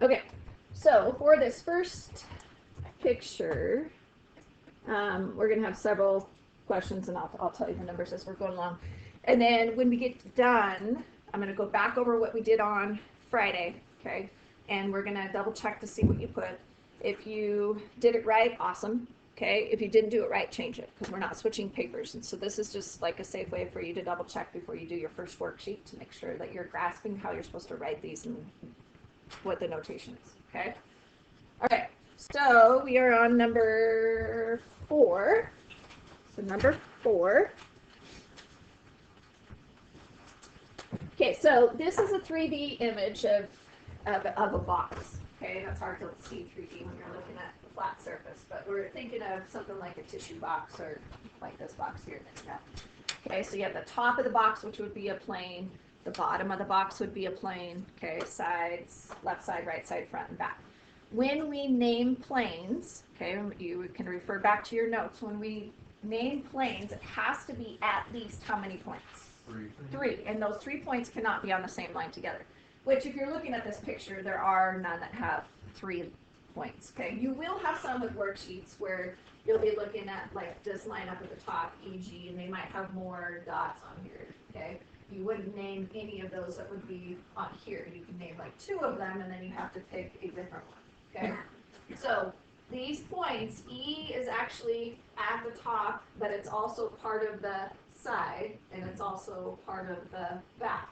Okay, so for this first picture, we're going to have several questions, and I'll tell you the numbers as we're going along. And then when we get done, I'm going to go back over what we did on Friday, okay? And we're going to double check to see what you put. If you did it right, awesome. Okay, if you didn't do it right, change it, because we're not switching papers. And so this is just like a safe way for you to double check before you do your first worksheet to make sure that you're grasping how you're supposed to write these and what the notation is, okay? All right, so we are on number 4. So number 4. Okay, so this is a 3D image of a box. Okay, that's hard to see 3D when you're looking at a flat surface, but we're thinking of something like a tissue box or like this box here that you have. Okay, so you have the top of the box, which would be a plane. The bottom of the box would be a plane. Okay, sides, left side, right side, front, and back. When we name planes, okay, you can refer back to your notes. When we name planes, it has to be at least how many points? 3. And those 3 points cannot be on the same line together. Which, if you're looking at this picture, there are none that have 3 points. Okay, you will have some with worksheets where you'll be looking at like this line up at the top, e.g., and they might have more dots on here. Okay, you wouldn't name any of those that would be on here. You can name like 2 of them, and then you have to pick a different one. Okay, so these points, E is actually at the top, but it's also part of the side, and it's also part of the back.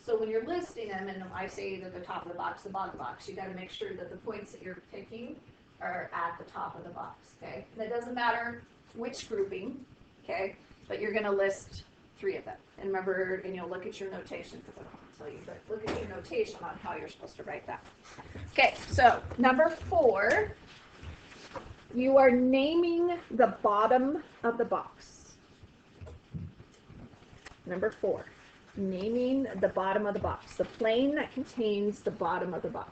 So when you're listing them, and I say either the top of the box, the bottom of the box, you got to make sure that the points that you're picking are at the top of the box, okay? And it doesn't matter which grouping, okay? But you're going to list 3 of them. And remember, and you'll look at your notation, because I don't want to tell you, but look at your notation on how you're supposed to write that. Okay, so number 4, you are naming the bottom of the box. Number 4. Naming the bottom of the box, the plane that contains the bottom of the box.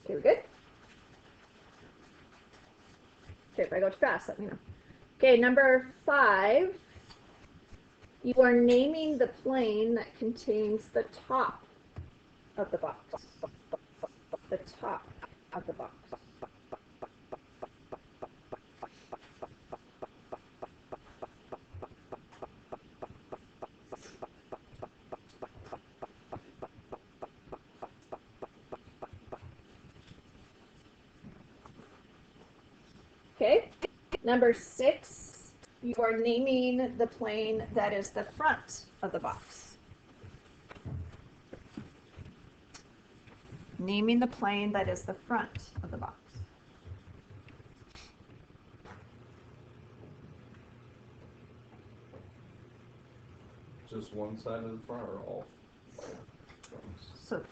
Okay, we're good? Okay, if I go too fast, let me know. Okay, number 5, you are naming the plane that contains the top of the box. The top of the box. Okay, number 6, you are naming the plane that is the front of the box. Naming the plane that is the front of the box. Just one side of the front or all? So,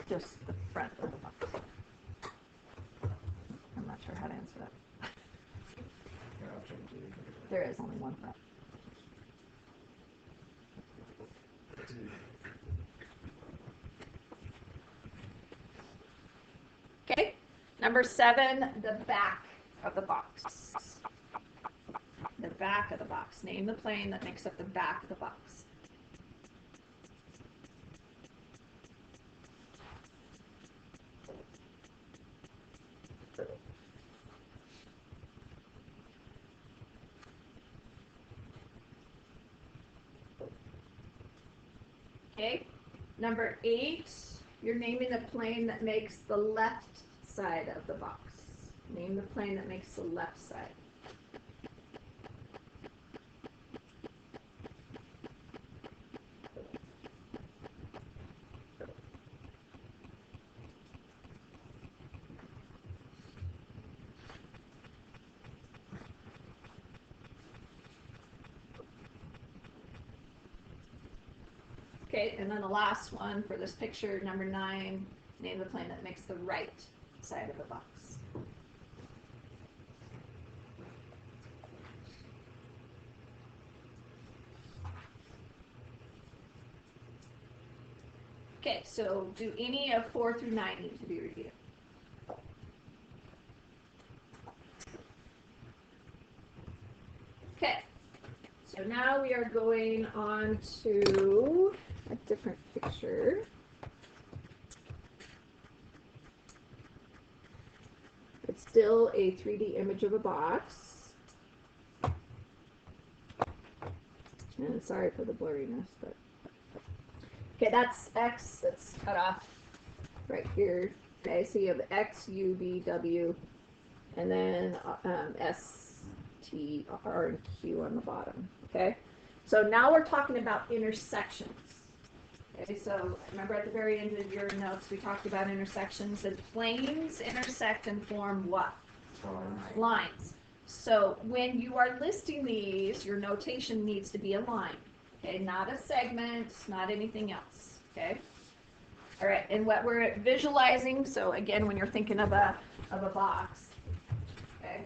just the front of the box. I'm not sure how to answer that. Yeah, I'll change it. There is only one front. Okay, number 7, the back of the box. The back of the box. Name the plane that makes up the back of the box. Okay, number 8, you're naming the plane that makes the left side of the box. Name the plane that makes the left side. Okay, and then the last one for this picture, number 9, name the plane that makes the right side of the box. Okay, so do any of 4 through 9 need to be reviewed? Okay, so now we are going on to a different picture. It's still a 3D image of a box. And sorry for the blurriness, but okay, that's X, that's cut off right here. Okay, so you have X, U, V, W, and then S, T, R, and Q on the bottom. Okay, so now we're talking about intersections. Okay, so remember at the very end of your notes we talked about intersections, and planes intersect and form what? Lines. So when you are listing these, your notation needs to be a line. Okay, not a segment, not anything else. Okay. All right, and what we're visualizing, so again, when you're thinking of a box, okay,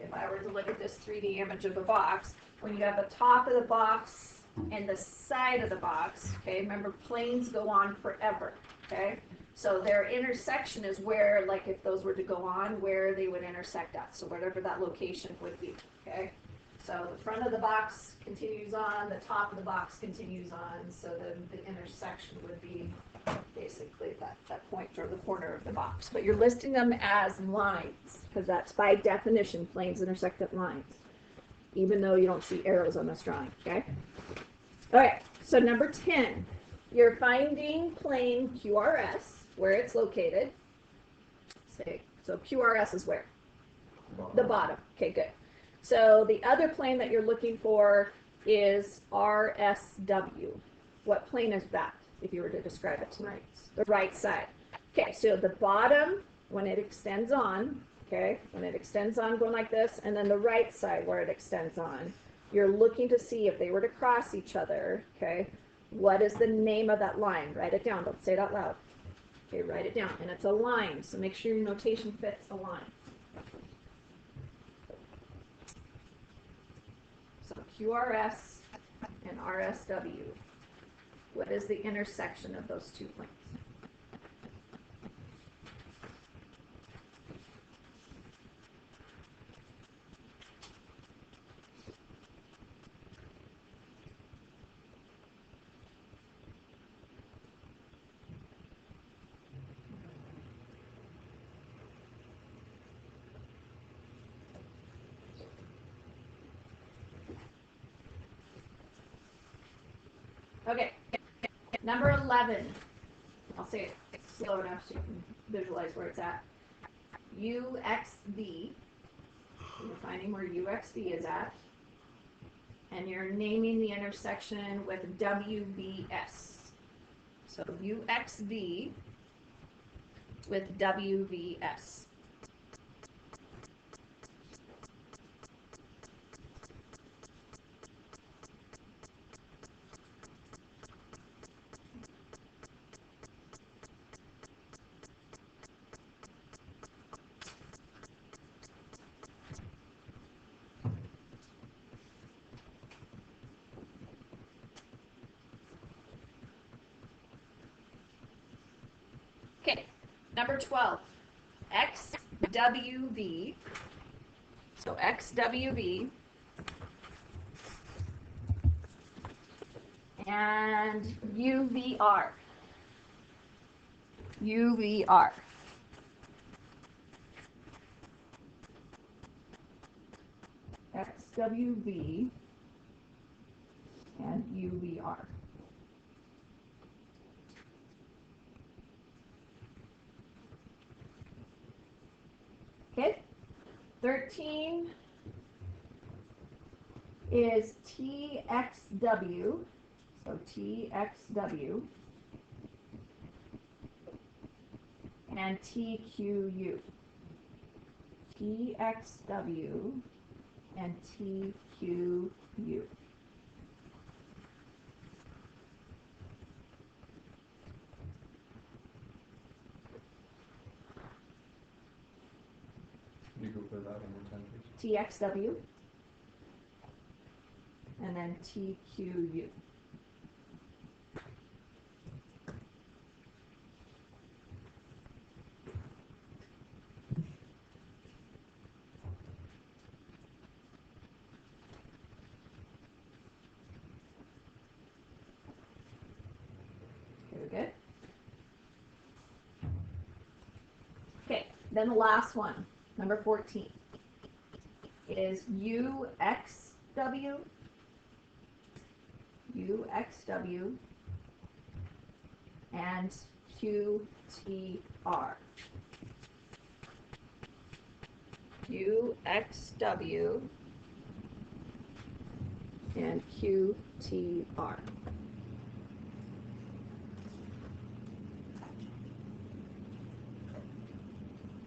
if I were to look at this 3D image of a box, when you have the top of the box and the side of the box, okay, remember planes go on forever, okay? So their intersection is where, like if those were to go on, where they would intersect at, so whatever that location would be, okay? So the front of the box continues on, the top of the box continues on, so then the intersection would be basically that point or the corner of the box. But you're listing them as lines, because that's by definition, planes intersect at lines, even though you don't see arrows on this drawing, okay? All right, so number 10, you're finding plane QRS, where it's located. Say, so QRS is where? The bottom. Okay, good. So the other plane that you're looking for is RSW. What plane is that, if you were to describe it tonight? The right side. Okay, so the bottom, when it extends on, okay, when it extends on going like this, and then the right side where it extends on, you're looking to see if they were to cross each other, okay, what is the name of that line? Write it down, don't say it out loud. Okay, write it down, and it's a line, so make sure your notation fits the line. So QRS and RSW, what is the intersection of those two planes? Okay, number 11. I'll say it slow enough so you can visualize where it's at. UXV. You're finding where UXV is at. And you're naming the intersection with WVS. So UXV with WVS. Okay, number 12, XWV. So XWV and UVR. UVR. XWV and UVR. Okay, 13 is TXW, so TXW and TQU. TXW and TQU. You go for that one more time, please. TXW and then TQU. then the last one, number 14, is UXW, and QTR. UXW and QTR.